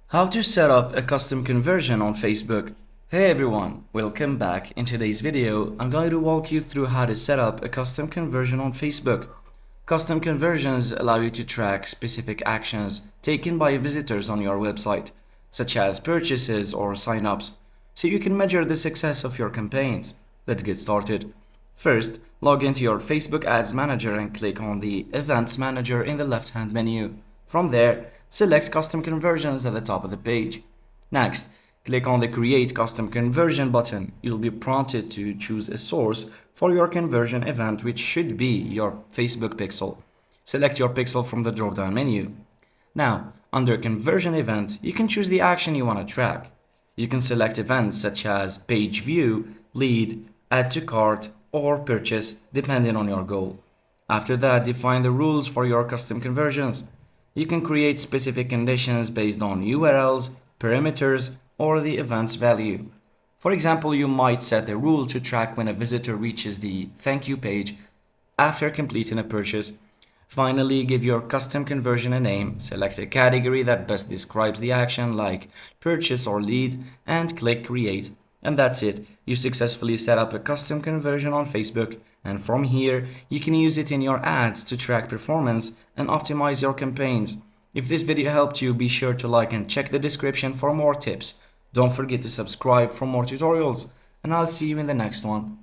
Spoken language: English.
How to set up a custom conversion on Facebook. Hey everyone, welcome back. In today's video, I'm going to walk you through how to set up a custom conversion on Facebook. Custom conversions allow you to track specific actions taken by visitors on your website, such as purchases or signups, so you can measure the success of your campaigns. Let's get started. First, log into your Facebook Ads Manager and click on the Events Manager in the left-hand menu. From there, select Custom Conversions at the top of the page. Next, click on the Create Custom Conversion button. You'll be prompted to choose a source for your conversion event, which should be your Facebook pixel. Select your pixel from the drop-down menu. Now, under Conversion Event, you can choose the action you want to track. You can select events such as Page View, Lead, Add to Cart, or Purchase, depending on your goal. After that, define the rules for your custom conversions. You can create specific conditions based on URLs, perimeters, or the event's value. For example, you might set the rule to track when a visitor reaches the thank you page after completing a purchase. Finally, give your custom conversion a name, select a category that best describes the action like purchase or lead, and click create. And that's it. You successfully set up a custom conversion on Facebook, and from here, you can use it in your ads to track performance and optimize your campaigns. If this video helped you, be sure to like and check the description for more tips. Don't forget to subscribe for more tutorials, and I'll see you in the next one.